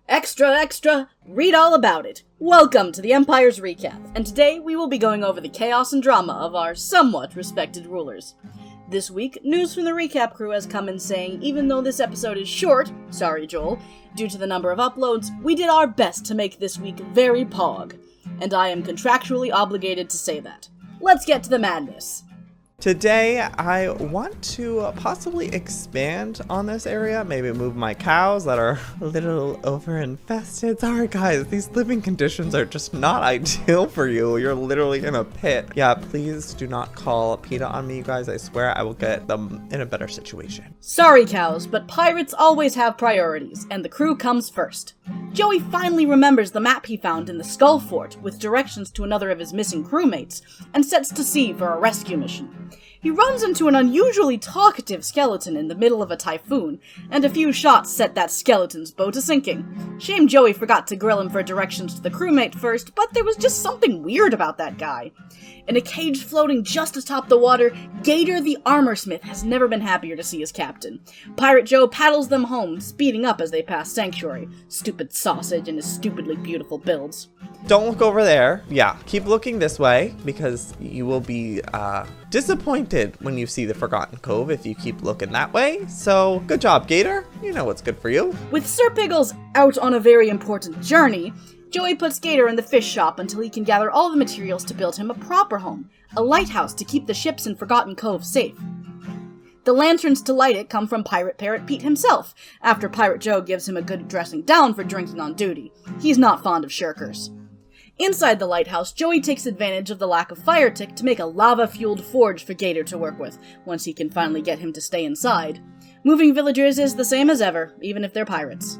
Extra, extra! Read all about it! Welcome to the Empire's Recap, and today we will be going over the chaos and drama of our somewhat respected rulers. This week, news from the recap crew has come in saying even though this episode is short, sorry Joel, due to the number of uploads, we did our best to make this week very pog. And I am contractually obligated to say that. Let's get to the madness. Today, I want to possibly expand on this area, maybe move my cows that are a little over-infested. Sorry guys, these living conditions are just not ideal for you. You're literally in a pit. Yeah, please do not call PETA on me, you guys. I swear I will get them in a better situation. Sorry cows, but pirates always have priorities, and the crew comes first. Joey finally remembers the map he found in the Skull Fort with directions to another of his missing crewmates, and sets to sea for a rescue mission. He runs into an unusually talkative skeleton in the middle of a typhoon, and a few shots set that skeleton's boat to sinking. Shame Joey forgot to grill him for directions to the crewmate first, but there was just something weird about that guy. In a cage floating just atop the water, Gator the Armorsmith has never been happier to see his captain. Pirate Joe paddles them home, speeding up as they pass Sanctuary. Stupid sausage and his stupidly beautiful builds. Don't look over there. Yeah, keep looking this way, because you will be, disappointed when you see the Forgotten Cove if you keep looking that way. So, good job, Gator. You know what's good for you. With Sir Piggles out on a very important journey, Joey puts Gator in the fish shop until he can gather all the materials to build him a proper home, a lighthouse to keep the ships in Forgotten Cove safe. The lanterns to light it come from Pirate Parrot Pete himself, after Pirate Joe gives him a good dressing down for drinking on duty. He's not fond of shirkers. Inside the lighthouse, Joey takes advantage of the lack of fire tick to make a lava-fueled forge for Gator to work with, once he can finally get him to stay inside. Moving villagers is the same as ever, even if they're pirates.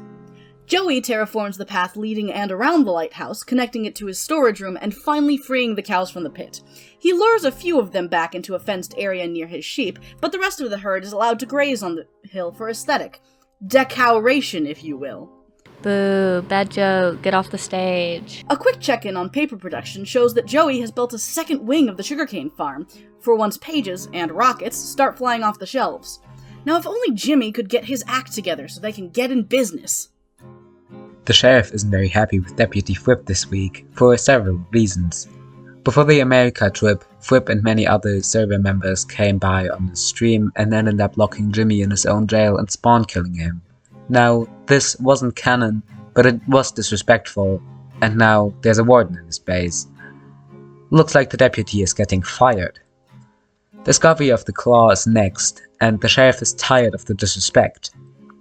Joey terraforms the path leading and around the lighthouse, connecting it to his storage room and finally freeing the cows from the pit. He lures a few of them back into a fenced area near his sheep, but the rest of the herd is allowed to graze on the hill for aesthetic. Decoration, if you will. Boo, bad joke, get off the stage. A quick check-in on paper production shows that Joey has built a second wing of the sugarcane farm, for once pages, and rockets, start flying off the shelves. Now if only Jimmy could get his act together so they can get in business. The sheriff isn't very happy with Deputy Fripp this week, for several reasons. Before the America trip, Fripp and many other server members came by on the stream and ended up locking Jimmy in his own jail and spawn killing him. Now, this wasn't canon, but it was disrespectful, and now there's a warden in his base. Looks like the deputy is getting fired. Discovery of the Claw is next, and the sheriff is tired of the disrespect.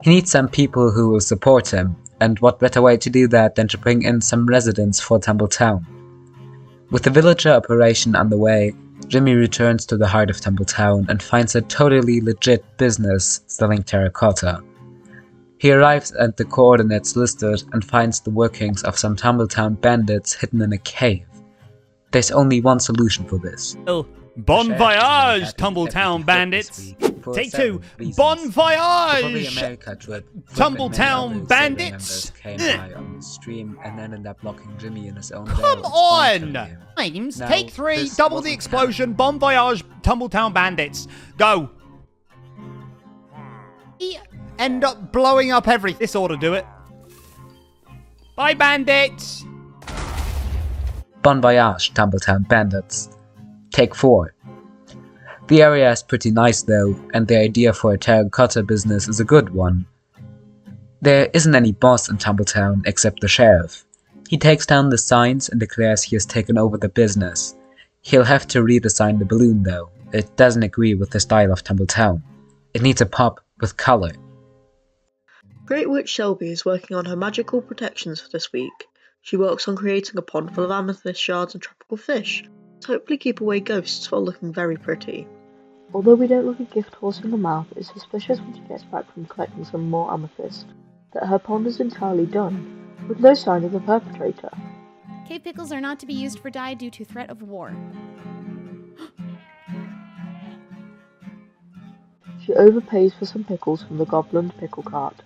He needs some people who will support him, and what better way to do that than to bring in some residents for Tumbletown. With the villager operation underway, Jimmy returns to the heart of Tumbletown and finds a totally legit business selling terracotta. He arrives at the coordinates listed and finds the workings of some Tumbletown bandits hidden in a cave. There's only one solution for this. Bon voyage, Tumbletown bandits! Take two, bon voyage! Tumbletown bandits! Come on! Names, take three, double the explosion, bon voyage, Tumbletown bandits. Go! End up blowing up everything. This ought to do it. Bye, bandits! Bon voyage, Tumbletown bandits. Take 4. The area is pretty nice though, and the idea for a terracotta business is a good one. There isn't any boss in Tumbletown except the sheriff. He takes down the signs and declares he has taken over the business. He'll have to redesign the balloon though. It doesn't agree with the style of Tumbletown. It needs a pop with color. Great Witch Shelby is working on her magical protections for this week. She works on creating a pond full of amethyst shards and tropical fish, to hopefully keep away ghosts while looking very pretty. Although we don't look a gift horse in the mouth, it's suspicious when she gets back from collecting some more amethyst, that her pond is entirely done, with no sign of the perpetrator. Cave pickles are not to be used for dye due to threat of war. She overpays for some pickles from the goblin pickle cart,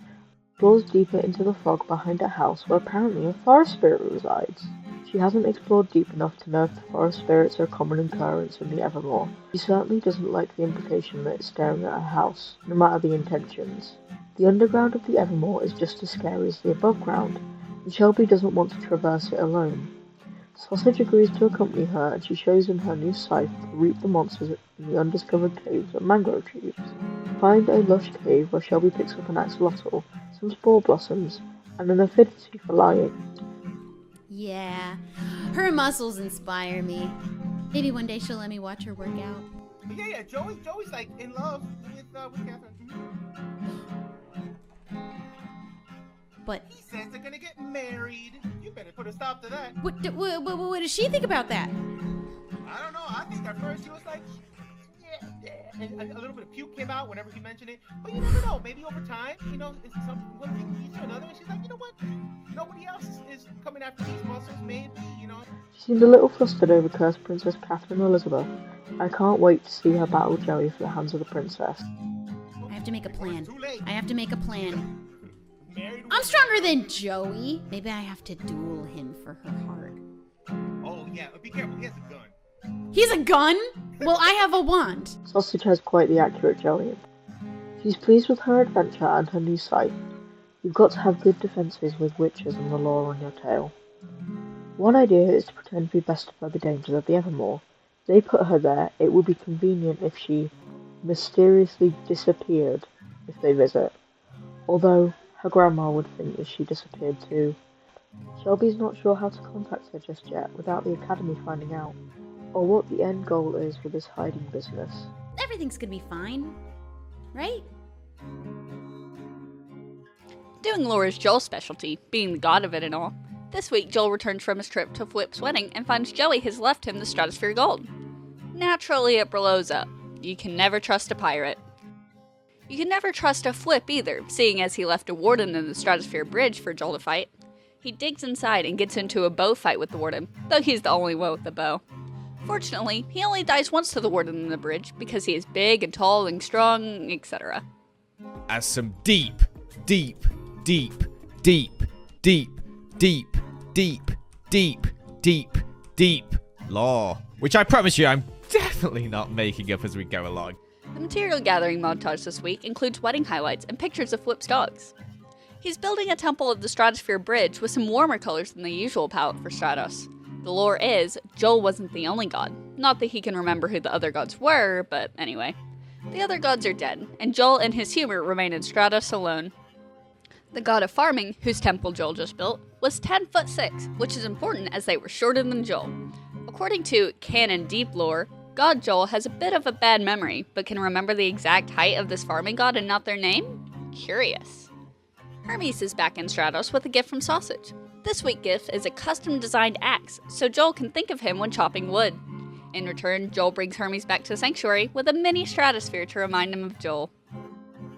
explores deeper into the fog behind her house where apparently a forest spirit resides. She hasn't explored deep enough to know if the forest spirits are a common occurrence in the Evermore. She certainly doesn't like the implication that it's staring at her house, no matter the intentions. The underground of the Evermore is just as scary as the above ground, and Shelby doesn't want to traverse it alone. Sausage agrees to accompany her, and she shows him her new scythe to reap the monsters in the undiscovered caves and mangrove trees. Find a lush cave where Shelby picks up an axolotl, some spore blossoms, and an affinity for lying. Yeah, her muscles inspire me. Maybe one day she'll let me watch her work out. Yeah, Joey's like in love with Catherine. But He says they're gonna get married. You better put a stop to that. what does she think about that? I don't know. I think at first she was like, yeah. And a little bit of puke came out whenever he mentioned it. But you never know. Maybe over time, it's one thing leads to another. And she's like, you know what? Nobody else is coming after these muscles. Maybe, She seems a little flustered over Cursed Princess Catherine Elizabeth. I can't wait to see her battle Joey for the hands of the princess. I have to make a plan. Too late. I have to make a plan. Married I'm stronger than Joey. Maybe I have to duel him for her heart. Oh, yeah. Be careful. He has a gun. He's a gun? Well, I have a wand. Sausage has quite the accurate Joey. She's pleased with her adventure and her new scythe. You've got to have good defences with witches and the law on your tail. One idea is to pretend to be bested by the dangers of the Evermore. If they put her there, it would be convenient if she mysteriously disappeared if they visit. Although, her grandma would think that she disappeared too. Shelby's not sure how to contact her just yet without the Academy finding out, or what the end goal is with this hiding business. Everything's gonna be fine. Right? Doing lore is Joel's specialty, being the god of it and all. This week, Joel returns from his trip to Flip's wedding and finds Joey has left him the Stratosphere Gold. Naturally, it blows up. You can never trust a pirate. You can never trust a Flip either, seeing as he left a warden in the Stratosphere Bridge for Joel to fight. He digs inside and gets into a bow fight with the warden, though he's the only one with the bow. Fortunately, he only dies once to the warden in the bridge because he is big and tall and strong, etc. As some deep lore, which I promise you I'm definitely not making up as we go along. The material gathering montage this week includes wedding highlights and pictures of Flip's dogs. He's building a temple of the Stratosphere Bridge with some warmer colors than the usual palette for Stratos. The lore is, Joel wasn't the only god. Not that he can remember who the other gods were, but anyway. The other gods are dead, and Joel and his humor remain in Stratos alone. The god of farming, whose temple Joel just built, was 10'6", which is important as they were shorter than Joel. According to Canon Deep lore, God Joel has a bit of a bad memory, but can remember the exact height of this farming god and not their name? Curious. Hermes is back in Stratos with a gift from Sausage. This week's gift is a custom-designed axe, so Joel can think of him when chopping wood. In return, Joel brings Hermes back to Sanctuary with a mini stratosphere to remind him of Joel.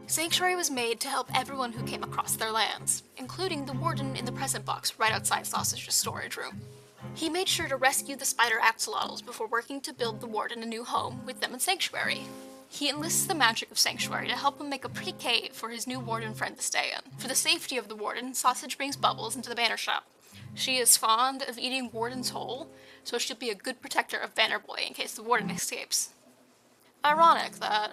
Sanctuary was made to help everyone who came across their lands, including the warden in the present box right outside Sausage's storage room. He made sure to rescue the spider axolotls before working to build the warden a new home with them in Sanctuary. He enlists the magic of Sanctuary to help him make a pretty cave for his new warden friend to stay in. For the safety of the warden, Sausage brings Bubbles into the banner shop. She is fond of eating Warden's whole, so she'll be a good protector of Banner Boy in case the warden escapes. Ironic that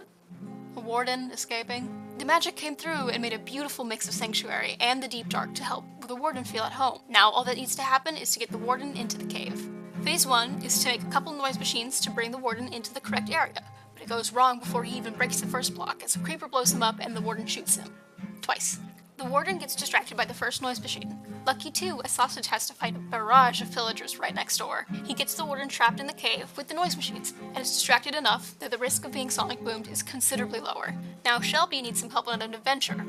a warden escaping. The magic came through and made a beautiful mix of Sanctuary and the Deep Dark to help the warden feel at home. Now all that needs to happen is to get the warden into the cave. Phase 1 is to make a couple noise machines to bring the warden into the correct area, but it goes wrong before he even breaks the first block as a creeper blows him up and the warden shoots him. Twice. The warden gets distracted by the first noise machine. Lucky too, as Sausage has to fight a barrage of villagers right next door. He gets the warden trapped in the cave with the noise machines, and is distracted enough that the risk of being sonic boomed is considerably lower. Now Shelby needs some help on an adventure,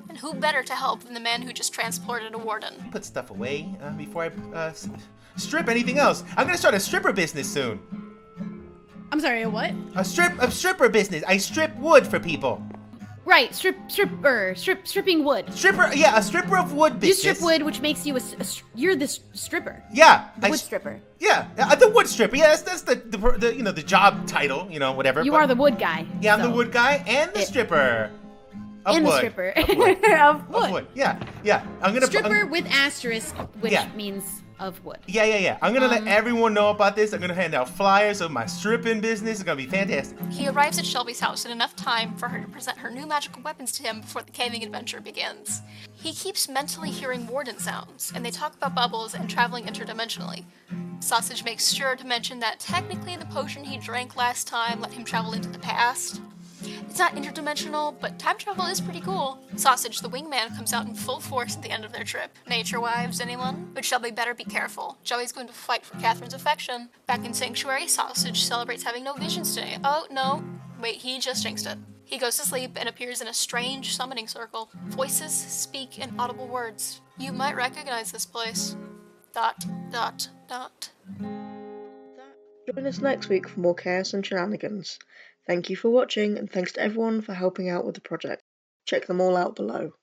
and who better to help than the man who just transported a warden? Put stuff away before I strip anything else. I'm gonna start a stripper business soon. I'm sorry, a what? A stripper business. I strip wood for people. Right, stripping wood. Stripper, yeah, a stripper of wood business. You strip wood, which makes you you're the stripper. Yeah, the wood stripper. Yeah, the wood stripper. Yeah, that's the you know, the job title, you know, whatever. You are the wood guy. Yeah, I'm the wood guy and the stripper. Of and wood. The stripper of wood. of wood. Of wood. Yeah. I'm gonna stripper with asterisk, which means of wood. Yeah. I'm gonna let everyone know about this. I'm gonna hand out flyers of my stripping business. It's gonna be fantastic. He arrives at Shelby's house in enough time for her to present her new magical weapons to him before the caving adventure begins. He keeps mentally hearing warden sounds, and they talk about bubbles and traveling interdimensionally. Sausage makes sure to mention that technically the potion he drank last time let him travel into the past. It's not interdimensional, but time travel is pretty cool. Sausage, the wingman, comes out in full force at the end of their trip. Nature wives, anyone? But Shelby better be careful. Joey's going to fight for Catherine's affection. Back in Sanctuary, Sausage celebrates having no visions today. Oh, no. Wait, he just jinxed it. He goes to sleep and appears in a strange summoning circle. Voices speak in audible words. You might recognize this place. ... Join us next week for more chaos and shenanigans. Thank you for watching, and thanks to everyone for helping out with the project. Check them all out below.